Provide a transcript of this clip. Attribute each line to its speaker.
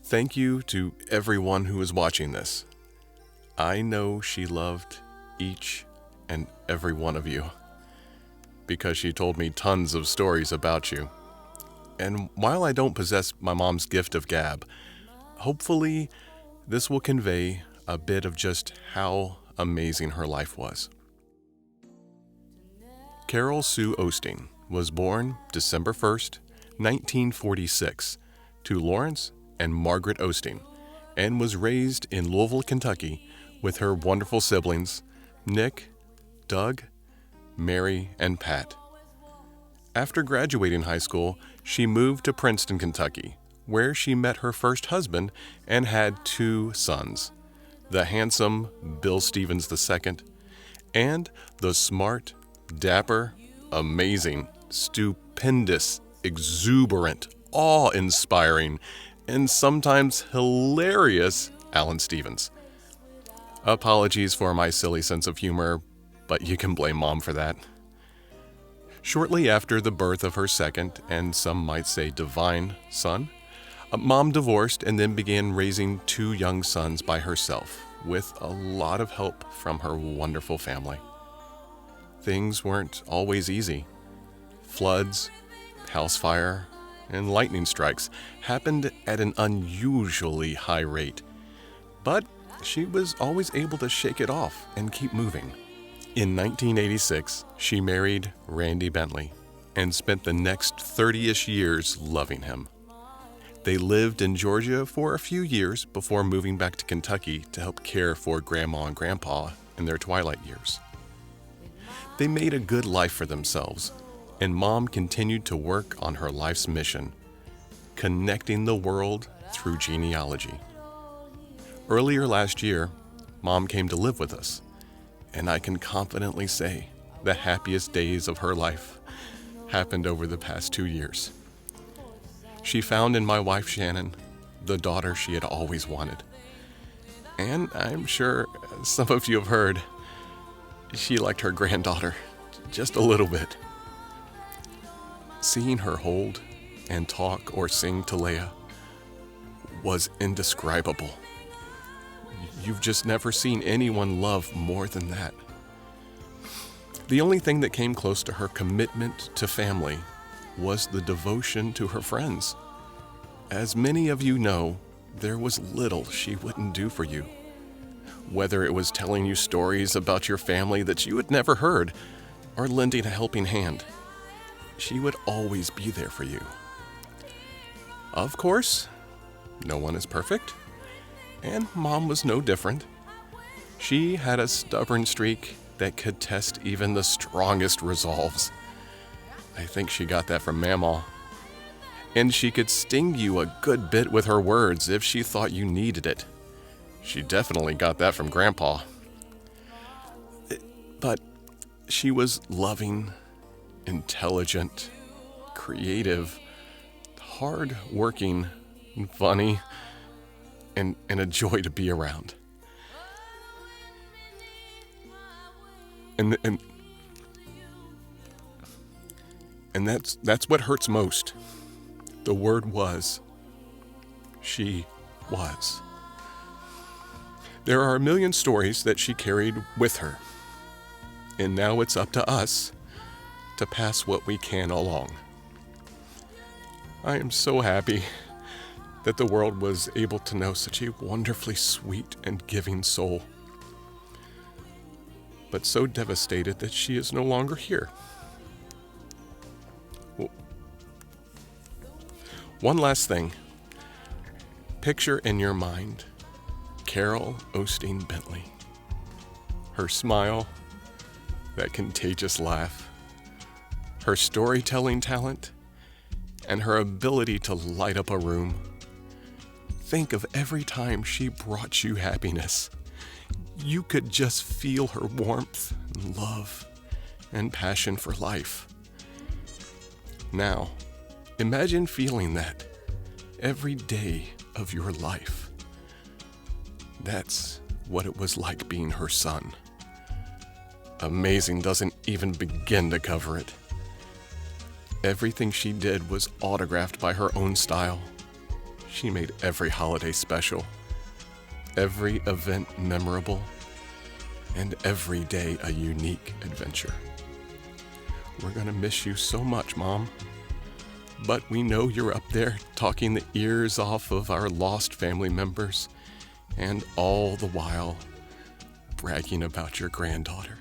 Speaker 1: Thank you to everyone who is watching this. I know she loved each and every one of you because she told me tons of stories about you. And while I don't possess my mom's gift of gab, hopefully this will convey a bit of just how amazing her life was. Carol Sue Osting was born December 1st, 1946, to Lawrence and Margaret Osting, and was raised in Louisville, Kentucky, with her wonderful siblings, Nick, Doug, Mary, and Pat. After graduating high school, she moved to Princeton, Kentucky, where she met her first husband and had 2 sons, the handsome Bill Stevens II, and the smart, dapper, amazing, stupendous, exuberant, awe-inspiring, and sometimes hilarious Alan Stevens. Apologies for my silly sense of humor, but you can blame Mom for that. Shortly after the birth of her second, and some might say divine, son, Mom divorced and then began raising 2 young sons by herself, with a lot of help from her wonderful family. Things weren't always easy. Floods, house fire, and lightning strikes happened at an unusually high rate. But she was always able to shake it off and keep moving. In 1986, she married Randy Bentley and spent the next 30-ish years loving him. They lived in Georgia for a few years before moving back to Kentucky to help care for Grandma and Grandpa in their twilight years. They made a good life for themselves, and Mom continued to work on her life's mission, connecting the world through genealogy. Earlier last year, Mom came to live with us, and I can confidently say the happiest days of her life happened over the past 2 years. She found in my wife Shannon the daughter she had always wanted. And I'm sure some of you have heard, she liked her granddaughter just a little bit. Seeing her hold and talk or sing to Leia was indescribable. You've just never seen anyone love more than that. The only thing that came close to her commitment to family was the devotion to her friends. As many of you know, there was little she wouldn't do for you. Whether it was telling you stories about your family that you had never heard, or lending a helping hand, she would always be there for you. Of course, no one is perfect, and Mom was no different. She had a stubborn streak that could test even the strongest resolves. I think she got that from Mamaw. And she could sting you a good bit with her words if she thought you needed it. She definitely got that from Grandpa. But she was loving, intelligent, creative, hard-working, funny, and a joy to be around. And that's what hurts most. The word was. She was. There are a million stories that she carried with her, and now it's up to us to pass what we can along. I am so happy that the world was able to know such a wonderfully sweet and giving soul, but so devastated that she is no longer here. One last thing. Picture in your mind Carol Osting Bentley. Her smile, that contagious laugh, her storytelling talent, and her ability to light up a room. Think of every time she brought you happiness. You could just feel her warmth and love and passion for life. Now, imagine feeling that every day of your life. That's what it was like being her son. Amazing doesn't even begin to cover it. Everything she did was autographed by her own style. She made every holiday special, every event memorable, and every day a unique adventure. We're gonna miss you so much, Mom. But we know you're up there talking the ears off of our lost family members, and all the while bragging about your granddaughter.